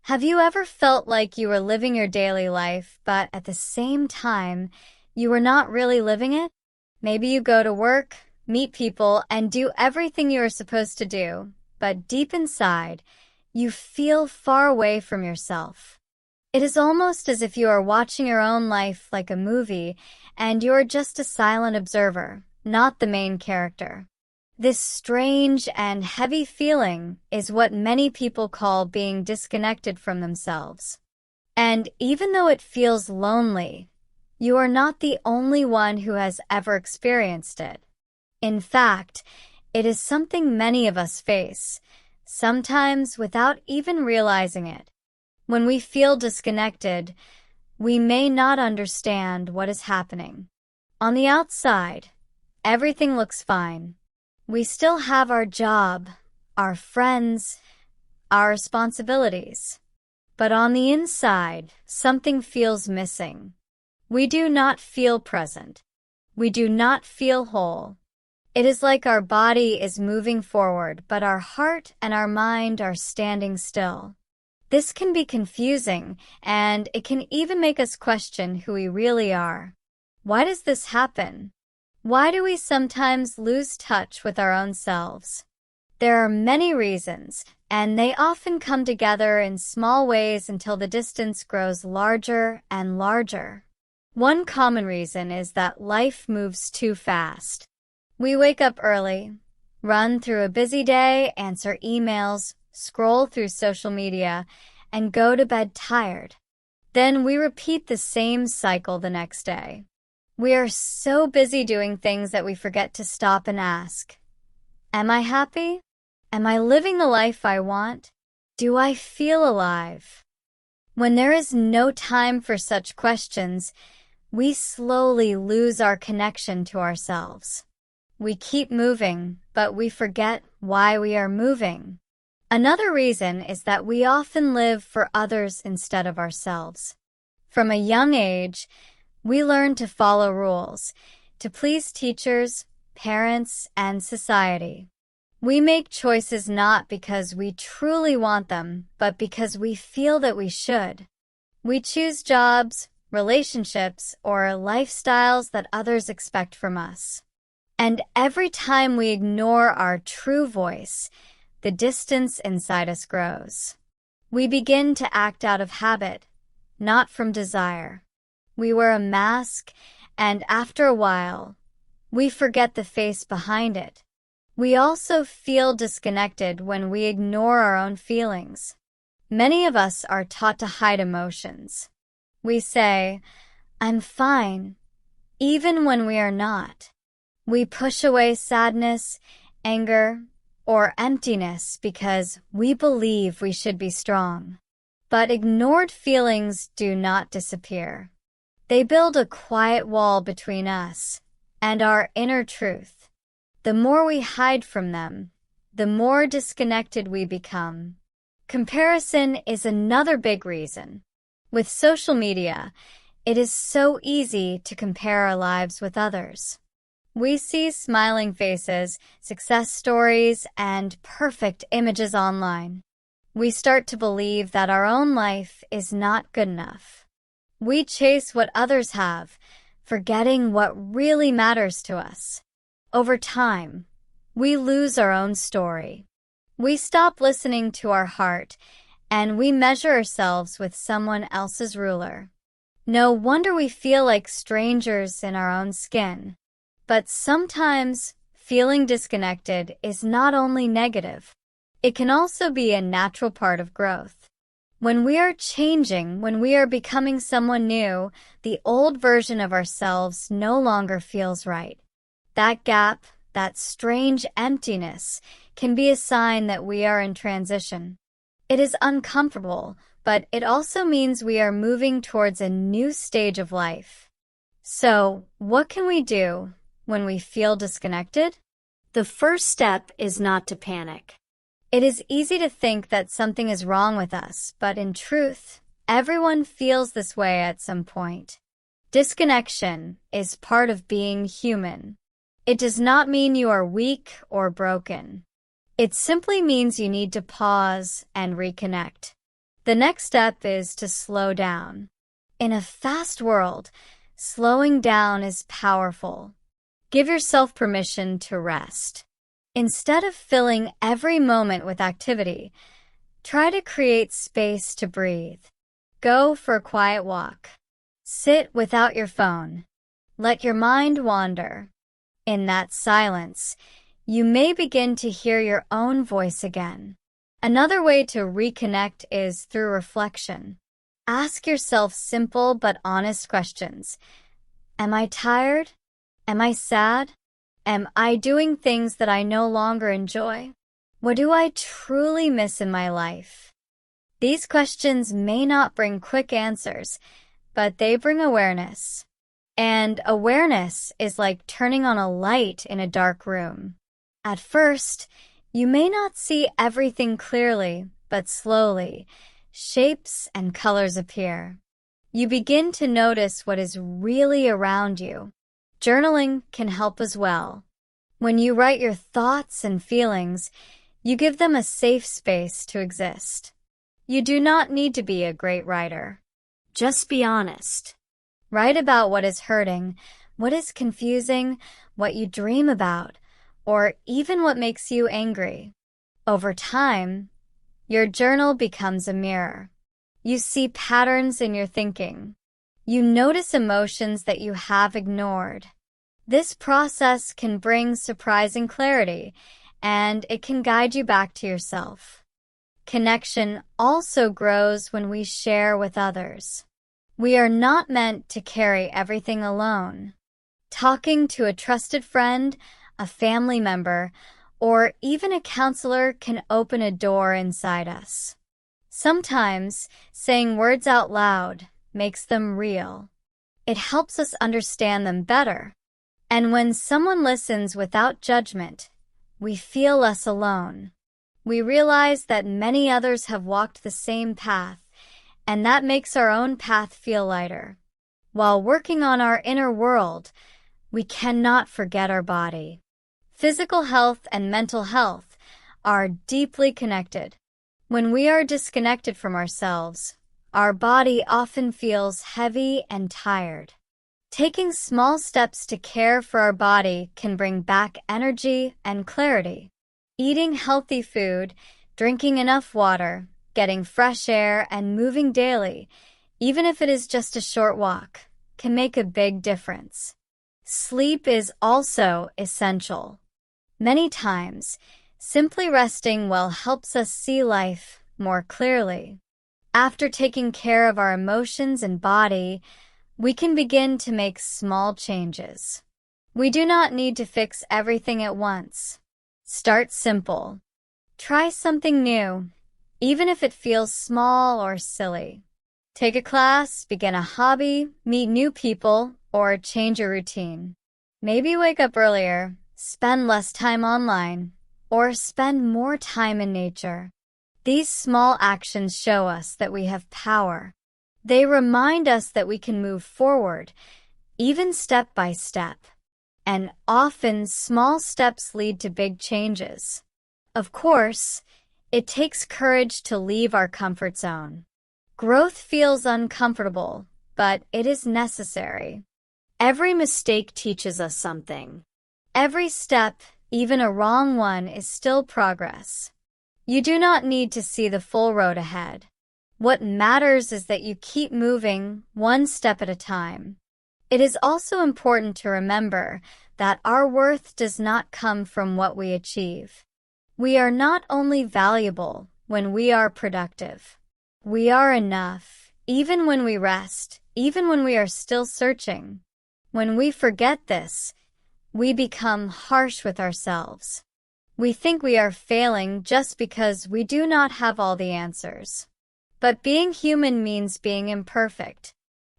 Have you ever felt like you were living your daily life, but at the same time, you were not really living it? Maybe you go to work, meet people, and do everything you are supposed to do, but deep inside, you feel far away from yourself. It is almost as if you are watching your own life like a movie, and you are just a silent observer, not the main character. This strange and heavy feeling is what many people call being disconnected from themselves. And even though it feels lonely, you are not the only one who has ever experienced it. In fact, it is something many of us face, sometimes without even realizing it. When we feel disconnected, we may not understand what is happening. On the outside, everything looks fine. We still have our job, our friends, our responsibilities. But on the inside, something feels missing. We do not feel present. We do not feel whole. It is like our body is moving forward, but our heart and our mind are standing still. This can be confusing, and it can even make us question who we really are. Why does this happen? Why do we sometimes lose touch with our own selves? There are many reasons, and they often come together in small ways until the distance grows larger and larger. One common reason is that life moves too fast. We wake up early, run through a busy day, answer emails, scroll through social media, and go to bed tired. Then we repeat the same cycle the next day. We are so busy doing things that we forget to stop and ask, am I happy? Am I living the life I want? Do I feel alive? When there is no time for such questions, we slowly lose our connection to ourselves. We keep moving, but we forget why we are moving. Another reason is that we often live for others instead of ourselves. From a young age, we learn to follow rules, to please teachers, parents, and society. We make choices not because we truly want them, but because we feel that we should. We choose jobs, relationships, or lifestyles that others expect from us. And every time we ignore our true voice, the distance inside us grows. We begin to act out of habit, not from desire. We wear a mask, and after a while, we forget the face behind it. We also feel disconnected when we ignore our own feelings. Many of us are taught to hide emotions. We say, I'm fine, even when we are not. We push away sadness, anger, or emptiness because we believe we should be strong. But ignored feelings do not disappear. They build a quiet wall between us and our inner truth. The more we hide from them, the more disconnected we become. Comparison is another big reason. With social media, it is so easy to compare our lives with others. We see smiling faces, success stories, and perfect images online. We start to believe that our own life is not good enough. We chase what others have, forgetting what really matters to us. Over time, we lose our own story. We stop listening to our heart, and we measure ourselves with someone else's ruler. No wonder we feel like strangers in our own skin. But sometimes, feeling disconnected is not only negative. It can also be a natural part of growth. When we are changing, when we are becoming someone new, the old version of ourselves no longer feels right. That gap, that strange emptiness, can be a sign that we are in transition. It is uncomfortable, but it also means we are moving towards a new stage of life. So, what can we do when we feel disconnected? The first step is not to panic. It is easy to think that something is wrong with us, but in truth, everyone feels this way at some point. Disconnection is part of being human. It does not mean you are weak or broken. It simply means you need to pause and reconnect. The next step is to slow down. In a fast world, slowing down is powerful. Give yourself permission to rest. Instead of filling every moment with activity, try to create space to breathe. Go for a quiet walk. Sit without your phone. Let your mind wander. In that silence, you may begin to hear your own voice again. Another way to reconnect is through reflection. Ask yourself simple but honest questions. Am I tired? Am I sad? Am I doing things that I no longer enjoy? What do I truly miss in my life? These questions may not bring quick answers, but they bring awareness. And awareness is like turning on a light in a dark room. At first, you may not see everything clearly, but slowly, shapes and colors appear. You begin to notice what is really around you. Journaling can help as well. When you write your thoughts and feelings, you give them a safe space to exist. You do not need to be a great writer. Just be honest. Write about what is hurting, what is confusing, what you dream about, or even what makes you angry. Over time, your journal becomes a mirror. You see patterns in your thinking. You notice emotions that you have ignored. This process can bring surprising clarity, and it can guide you back to yourself. Connection also grows when we share with others. We are not meant to carry everything alone. Talking to a trusted friend, a family member, or even a counselor can open a door inside us. Sometimes saying words out loud makes them real. It helps us understand them better. And when someone listens without judgment, we feel less alone. We realize that many others have walked the same path, and that makes our own path feel lighter. While working on our inner world, we cannot forget our body. Physical health and mental health are deeply connected. When we are disconnected from ourselves, our body often feels heavy and tired. Taking small steps to care for our body can bring back energy and clarity. Eating healthy food, drinking enough water, getting fresh air, and moving daily, even if it is just a short walk, can make a big difference. Sleep is also essential. Many times, simply resting well helps us see life more clearly. After taking care of our emotions and body, we can begin to make small changes. We do not need to fix everything at once. Start simple. Try something new, even if it feels small or silly. Take a class, begin a hobby, meet new people, or change your routine. Maybe wake up earlier, spend less time online, or spend more time in nature. These small actions show us that we have power. They remind us that we can move forward, even step by step. And often small steps lead to big changes. Of course, it takes courage to leave our comfort zone. Growth feels uncomfortable, but it is necessary. Every mistake teaches us something. Every step, even a wrong one, is still progress. You do not need to see the full road ahead. What matters is that you keep moving one step at a time. It is also important to remember that our worth does not come from what we achieve. We are not only valuable when we are productive. We are enough, even when we rest, even when we are still searching. When we forget this, we become harsh with ourselves. We think we are failing just because we do not have all the answers. But being human means being imperfect.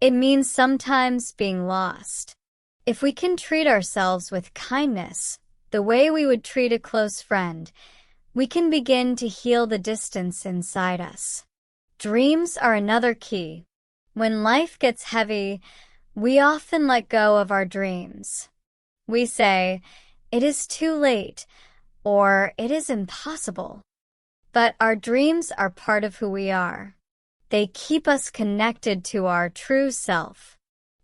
It means sometimes being lost. If we can treat ourselves with kindness, the way we would treat a close friend, we can begin to heal the distance inside us. Dreams are another key. When life gets heavy, we often let go of our dreams. We say, "It is too late," or "It is impossible." But our dreams are part of who we are. They keep us connected to our true self.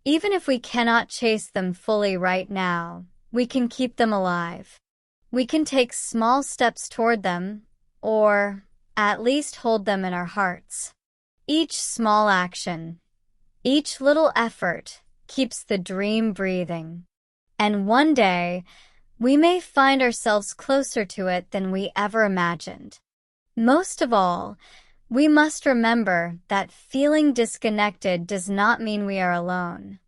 Even if we cannot chase them fully right now, we can keep them alive. We can take small steps toward them, or at least hold them in our hearts. Each small action, each little effort keeps the dream breathing. And one day, we may find ourselves closer to it than we ever imagined. Most of all, we must remember that feeling disconnected does not mean we are alone.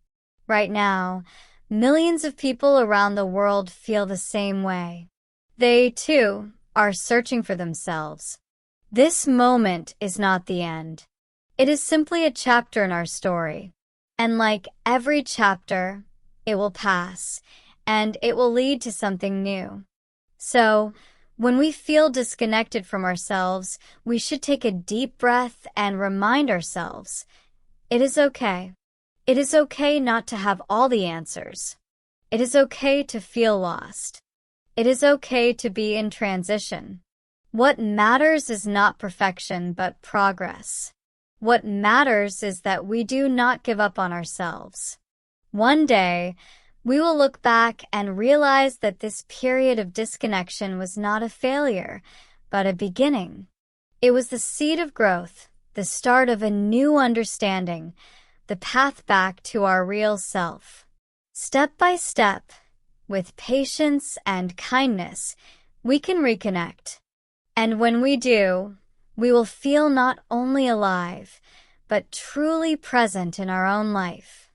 Right now, millions of people around the world feel the same way. They, too, are searching for themselves. This moment is not the end. It is simply a chapter in our story. And like every chapter, it will pass, and it will lead to something new. So, when we feel disconnected from ourselves, we should take a deep breath and remind ourselves, it is okay. It is okay not to have all the answers. It is okay to feel lost. It is okay to be in transition. What matters is not perfection, but progress. What matters is that we do not give up on ourselves. One day, we will look back and realize that this period of disconnection was not a failure, but a beginning. It was the seed of growth, the start of a new understanding, the path back to our real self. Step by step, with patience and kindness, we can reconnect. And when we do, we will feel not only alive, but truly present in our own life.